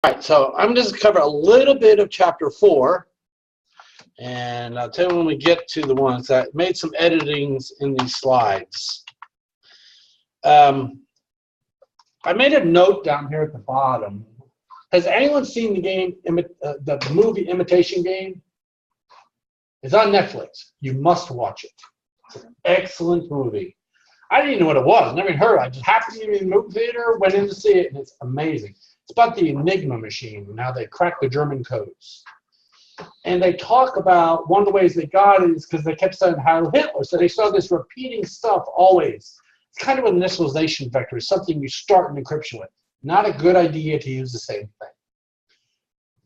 All right, so I'm just going to cover a little bit of chapter 4, and I'll tell you when we get to the ones that made some editings in these slides. I made a note down here at the bottom. Has anyone seen the game, the movie Imitation Game? It's on Netflix. You must watch it. It's an excellent movie. I didn't even know what it was. Never even heard of it. I just happened to be in the movie theater, went in to see it, and it's amazing. It's about the Enigma machine and how they cracked the German codes. And they talk about one of the ways they got it is because they kept saying Heil Hitler. So they saw this repeating stuff always. It's kind of an initialization vector. It's something you start an encryption with. Not a good idea to use the same thing.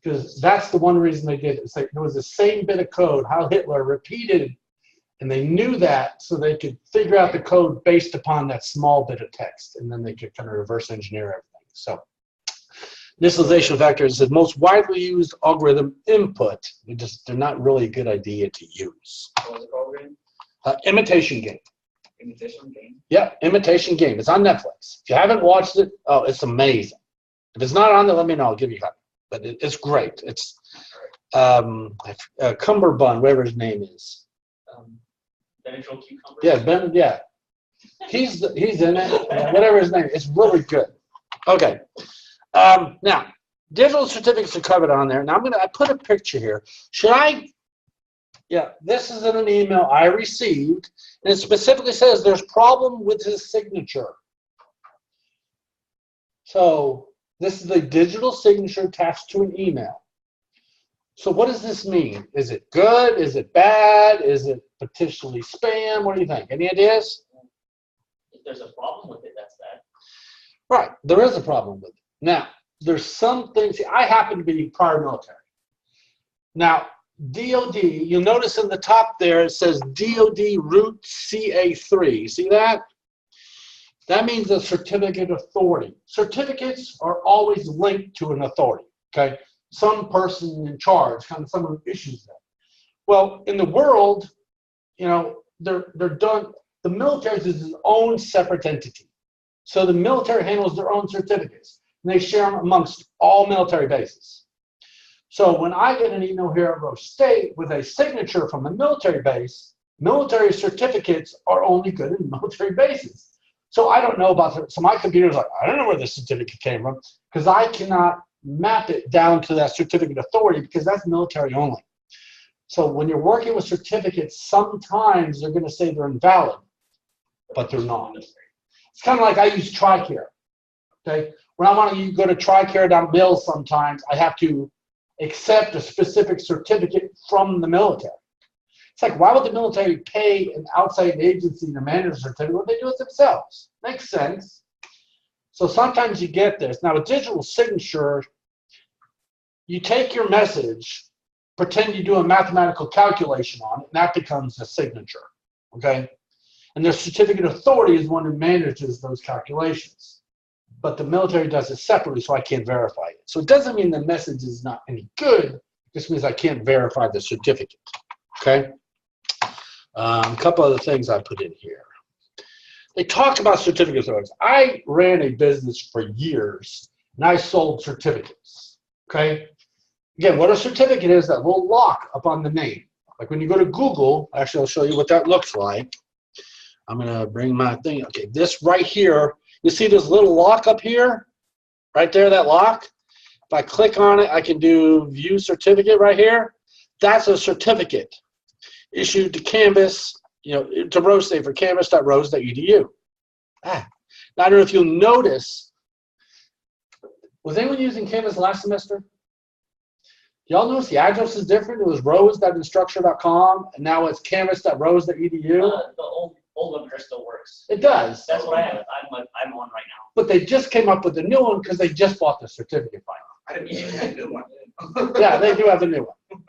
Because that's the one reason they did it. It's like it was the same bit of code, Heil Hitler repeated, and they knew that so they could figure out the code based upon that small bit of text, and then they could kind of reverse engineer everything. So initialization vector is the most widely used algorithm input. They're not really a good idea to use. What was it called again? Imitation Game. Imitation Game? Yeah, Imitation Game. It's on Netflix. If you haven't watched it, oh, it's amazing. If it's not on there, let me know. I'll give you a copy. But it's great. It's Cumberbund, whatever his name is. Benadryl Cucumber? Yeah, Ben. Yeah, he's in it. Whatever his name is. It's really good. Okay. Now, digital certificates are covered on there. Now I put a picture here. Should I? Yeah, this is in an email I received, and it specifically says there's problem with his signature. So this is a digital signature attached to an email. So what does this mean? Is it good? Is it bad? Is it potentially spam? What do you think? Any ideas? If there's a problem with it, that's bad. Right, there is a problem with it. Now, there's some things, I happen to be prior military. Now, DOD, you'll notice in the top there, it says DOD root CA3. See that? That means a certificate authority. Certificates are always linked to an authority, okay? Some person in charge, kind of someone who issues them. Well, in the world, you know, they're done, the military is its own separate entity. So the military handles their own certificates. And they share them amongst all military bases. So when I get an email here at Rose State with a signature from a military base, military certificates are only good in military bases. So I don't know about it. So my computer's like, I don't know where this certificate came from because I cannot map it down to that certificate authority because that's military only. So when you're working with certificates, sometimes they're going to say they're invalid, but they're not. It's kind of like I use TRICARE. Okay, when I want to go to TRICARE.mil, sometimes I have to accept a specific certificate from the military. It's like, why would the military pay an outside agency to manage a certificate when they do it themselves? Makes sense. So sometimes you get this. Now, a digital signature, you take your message, pretend you do a mathematical calculation on it, and that becomes a signature. Okay, and the certificate authority is one who manages those calculations. But the military does it separately, so I can't verify it. So it doesn't mean the message is not any good. It just means I can't verify the certificate. Okay? A couple other things I put in here. They talk about certificate authorities. I ran a business for years, and I sold certificates. Okay? Again, what a certificate is, that little lock up on the name. Like when you go to Google, actually, I'll show you what that looks like. I'm going to bring my thing. Okay, this right here. You see this little lock up here? Right there, that lock? If I click on it, I can do view certificate right here. That's a certificate issued to Canvas, you know, to Rose State for canvas.rose.edu. Now, I don't know if you'll notice, was anyone using Canvas last semester? Y'all notice the address is different? It was rose.instructure.com, and now it's canvas.rose.edu. The old one still works. It does. That's what I have. I'm on right now. But they just came up with a new one because they just bought the certificate finally. I didn't even have a new one. Yeah, they do have a new one.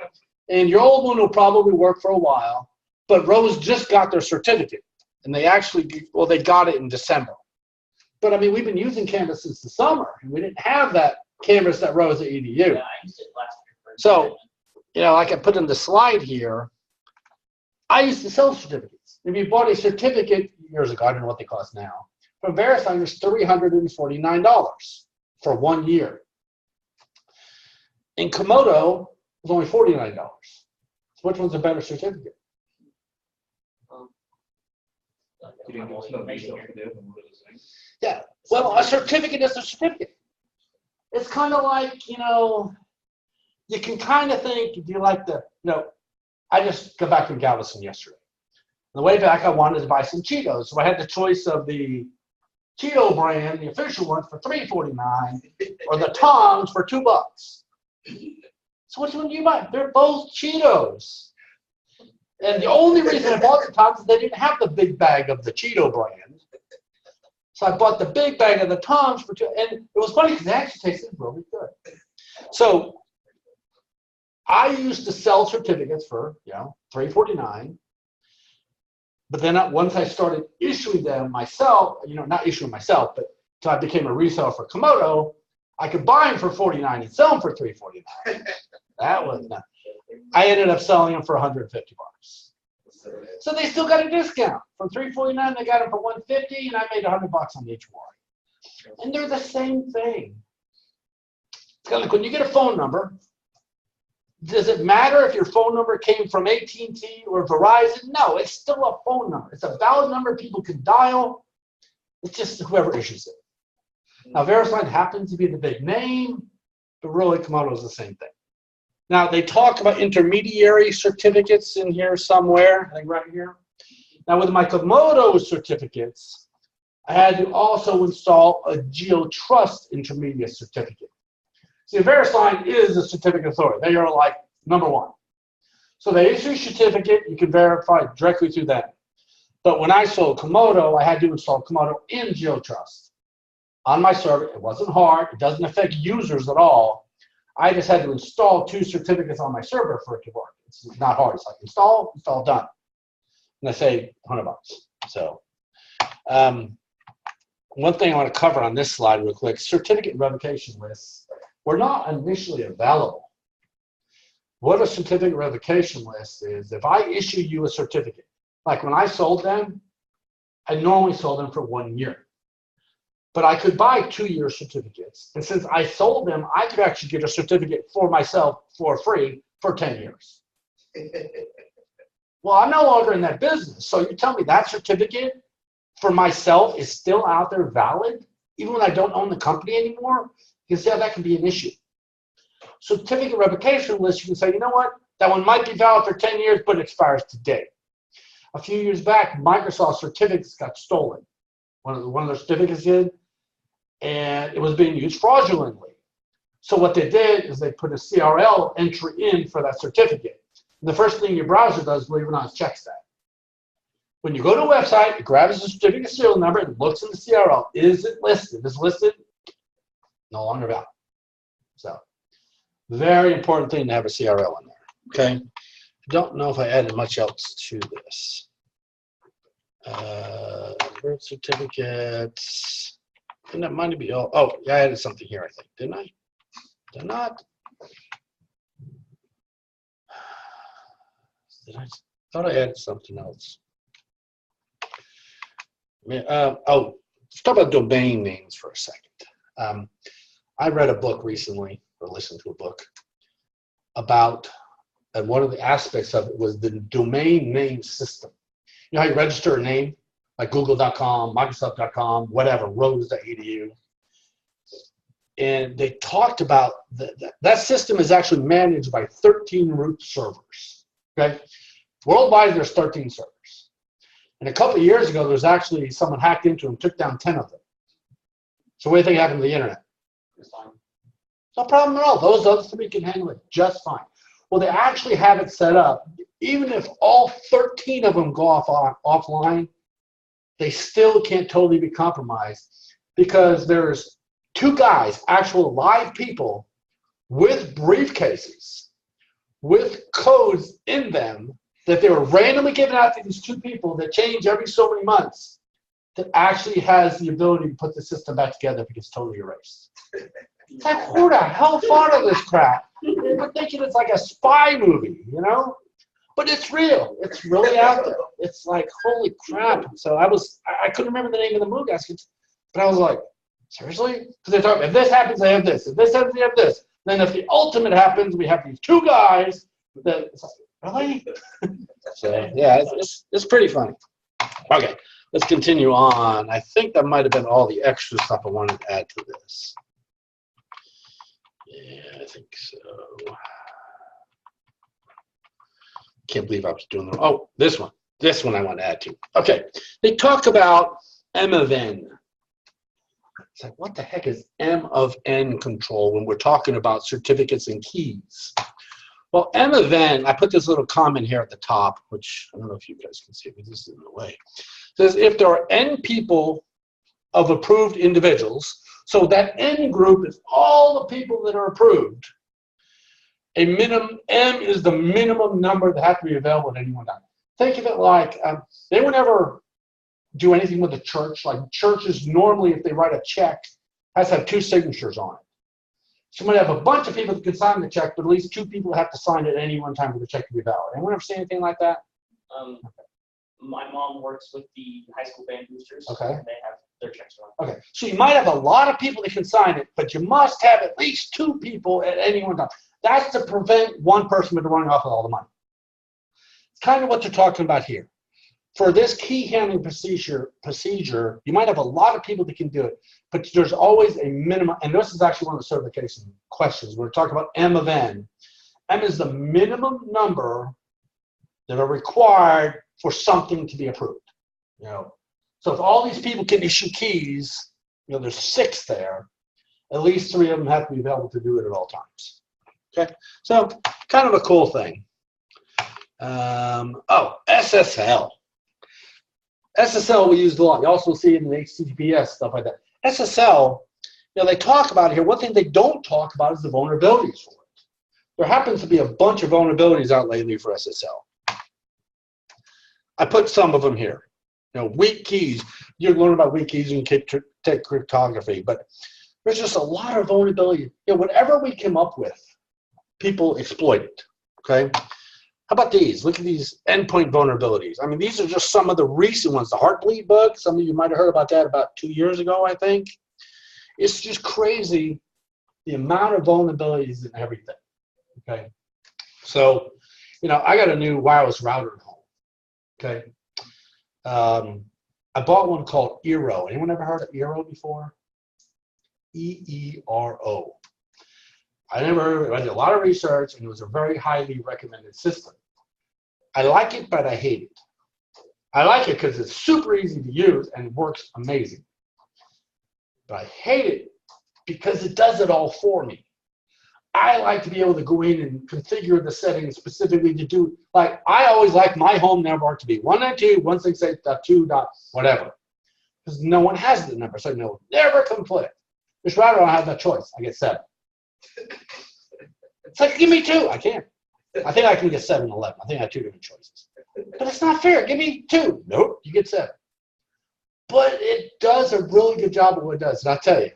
And your old one will probably work for a while, but Rose just got their certificate. And they actually, well, they got it in December. But I mean, we've been using Canvas since the summer, and we didn't have that canvas.rose.edu. Yeah, I used it last year. So, you know, like I put in the slide here, I used to sell certificates. If you bought a certificate years ago, I don't know what they cost now, from VeriSign was $349 for 1 year. And Komodo was only $49. So which one's a better certificate? You didn't have all the information here. Yeah. Well, a certificate is a certificate. It's kind of like, you know, you can kind of think, do you like the, you know, I just got back from Galveston yesterday. On the way back, I wanted to buy some Cheetos. So I had the choice of the Cheeto brand, the official ones, for $3.49, or the Tongs for $2. So which one do you buy? They're both Cheetos. And the only reason I bought the Tongs is they didn't have the big bag of the Cheeto brand. So I bought the big bag of the Tongs for $2, and it was funny because they actually tasted really good. So I used to sell certificates for, you know, $3.49. But then once I started issuing them myself, you know, not issuing myself, but until I became a reseller for Komodo, I could buy them for $49 and sell them for $3.49. That was not. I ended up selling them for $150. So they still got a discount. From $3.49, they got them for $150, and I made $100 on each one. And they're the same thing. It's kind of like when you get a phone number. Does it matter if your phone number came from AT&T or Verizon? No, it's still a phone number. It's a valid number people can dial. It's just whoever issues it. Now, VeriSign happens to be the big name, but really Komodo is the same thing. Now, they talk about intermediary certificates in here somewhere, I think right here. Now, with my Komodo certificates, I had to also install a GeoTrust intermediate certificate. See, VeriSign is a certificate authority. They are like #1. So they issue a certificate. You can verify directly through them. But when I sold Komodo, I had to install Komodo in GeoTrust on my server. It wasn't hard. It doesn't affect users at all. I just had to install 2 certificates on my server for it to work. It's not hard. It's like install, done. And I saved $100. So one thing I want to cover on this slide real quick, certificate revocation lists were not initially available. What a certificate revocation list is, if I issue you a certificate, like when I sold them, I normally sold them for 1 year. But I could buy 2-year certificates. And since I sold them, I could actually get a certificate for myself for free for 10 years. Well, I'm no longer in that business. So you tell me that certificate for myself is still out there valid, even when I don't own the company anymore? You can see how that can be an issue. Certificate revocation list, you can say, you know what, that one might be valid for 10 years, but it expires today. A few years back, Microsoft certificates got stolen. One of their certificates did, and it was being used fraudulently. So what they did is they put a CRL entry in for that certificate. And the first thing your browser does, believe it or not, is checks that. When you go to a website, it grabs the certificate serial number and looks in the CRL. Is it listed? If it's listed, no longer valid. So, very important thing to have a CRL in there. Okay. Don't know if I added much else to this. Birth certificates. And that might be all. Oh, yeah, I added something here, I think. Didn't I? Did I not? I thought I added something else. Oh, let's talk about domain names for a second. I read a book recently, or listened to a book, about, and one of the aspects of it was the domain name system. You know how you register a name, like google.com, microsoft.com, whatever, rose.edu. And they talked about that system is actually managed by 13 root servers. Okay, worldwide there's 13 servers. And a couple of years ago, there was actually someone hacked into them, took down 10 of them. So what do you think happened to the internet? It's fine. No problem at all. Those other 3 can handle it just fine. Well, they actually have it set up. Even if all 13 of them go offline, they still can't totally be compromised, because there's 2 guys, actual live people, with briefcases, with codes in them that they were randomly given out to these 2 people that change every so many months, that actually has the ability to put the system back together if it gets totally erased. It's like, who the hell thought of this crap? We're thinking it's like a spy movie, you know? But it's real. It's really out there. It's like, holy crap. So I couldn't remember the name of the movie, but I was like, seriously? Because they talk, if this happens, they have this. If this happens, they have this. Then if the ultimate happens, we have these two guys that, it's like, really? So yeah, it's pretty funny. Okay, let's continue on. I think that might have been all the extra stuff I wanted to add to this. Yeah, I think so. Can't believe I was doing them. Oh, this one. This one I want to add to. Okay, they talk about M of N. It's like, what the heck is M of N control when we're talking about certificates and keys? Well, M of N, I put this little comment here at the top, which I don't know if you guys can see it, but this is in the way. It says if there are N people of approved individuals, so that N group is all the people that are approved, a minimum, M is the minimum number that have to be available at any one time. Think of it like, they would never do anything with the church. Like churches normally, if they write a check, has to have 2 signatures on it. So you might have a bunch of people that can sign the check, but at least 2 people have to sign it at any one time for the check to be valid. Anyone ever see anything like that? My mom works with the high school band boosters. Okay. And they have their checks on. Okay. So you might have a lot of people that can sign it, but you must have at least 2 people at any one time. That's to prevent one person from running off with all the money. It's kind of what they're talking about here. For this key handling procedure, you might have a lot of people that can do it, but there's always a minimum, and this is actually one of the certification questions. We're talking about M of N. M is the minimum number that are required for something to be approved. You know, so if all these people can issue keys, you know, there's 6 there, at least 3 of them have to be available to do it at all times. Okay, so kind of a cool thing. Oh, SSL. SSL we use a lot. You also see it in the HTTPS, stuff like that. SSL, you know, they talk about it here. One thing they don't talk about is the vulnerabilities for it. There happens to be a bunch of vulnerabilities out lately for SSL. I put some of them here. You know, weak keys. You learn about weak keys and take cryptography, but there's just a lot of vulnerability. You know, whatever we came up with, people exploit it. Okay. How about these? Look at these endpoint vulnerabilities. I mean, these are just some of the recent ones. The Heartbleed bug, some of you might have heard about that about 2 years ago, I think. It's just crazy the amount of vulnerabilities and everything. Okay. So, you know, I got a new wireless router at home. Okay. I bought one called Eero. Anyone ever heard of Eero before? E-E-R-O. I never heard of it. I did a lot of research, and it was a very highly recommended system. I like it, but I hate it. I like it because it's super easy to use and it works amazing. But I hate it because it does it all for me. I like to be able to go in and configure the settings specifically to do, like, I always like my home network to be 192.168.2. whatever. Because no one has the number, so no, never conflict. This router, I don't have that choice. I get 7. It's like, give me 2. I can't. I think I can get 7 and 11. I think I have 2 different choices. But it's not fair. Give me 2. Nope, you get 7. But it does a really good job of what it does. And I'll tell you,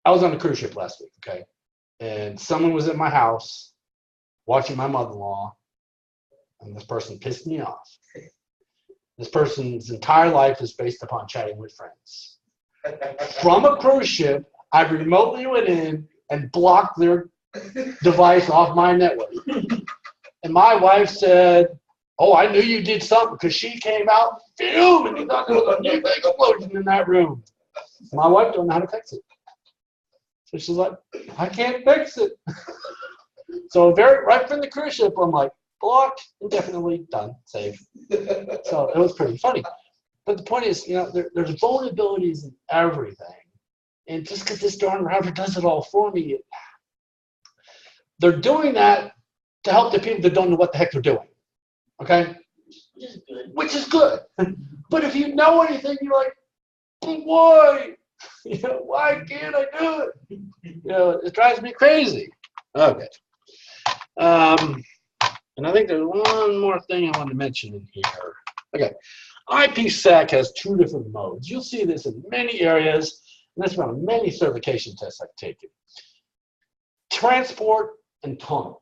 I was on a cruise ship last week, okay? And someone was at my house watching my mother-in-law, and this person pissed me off. This person's entire life is based upon chatting with friends. From a cruise ship, I remotely went in and blocked their device off my network. And my wife said, oh, I knew you did something because she came out fuming and thought there was a nuclear explosion in that room. My wife don't know how to fix it. So she's like, I can't fix it. So right from the cruise ship, I'm like, blocked, indefinitely, done, saved. So it was pretty funny. But the point is, you know, there's vulnerabilities in everything. And just because this darn router does it all for me, they're doing that to help the people that don't know what the heck they're doing. Okay? Which is good. But if you know anything, you're like, but why? You know, why can't I do it? You know, it drives me crazy. Okay. And I think there's one more thing I want to mention in here. Okay. IPsec has 2 different modes. You'll see this in many areas, and that's from many certification tests I've taken. Transport and tunnel.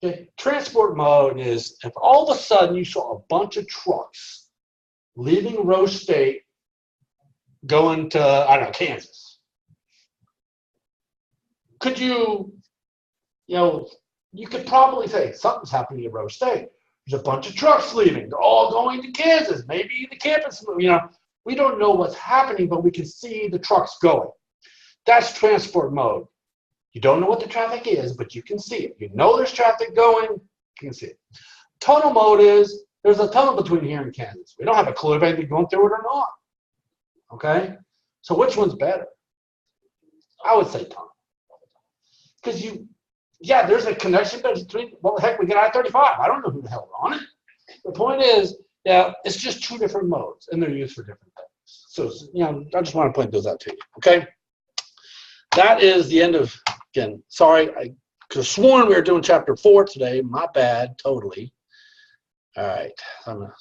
Okay. Transport mode is if all of a sudden you saw a bunch of trucks leaving Rose State going to, I don't know, Kansas. could you, you could probably say something's happening at Rose State. There's a bunch of trucks leaving. They're all going to Kansas. Maybe the campus, we don't know what's happening, but we can see the trucks going. That's transport mode. You don't know what the traffic is, but you can see it. You know there's traffic going, you can see it. Tunnel mode is there's a tunnel between here and Kansas. We don't have a clue if anything's going through it or not. Okay? So which one's better? I would say tunnel. Because there's a connection between, well, heck, we got I-35. I don't know who the hell are on it. The point is, it's just two different modes, and they're used for different things. So, I just want to point those out to you, okay? That is the end of, again, sorry, I could have sworn we were doing chapter 4 today. My bad, totally. All right, I'm going to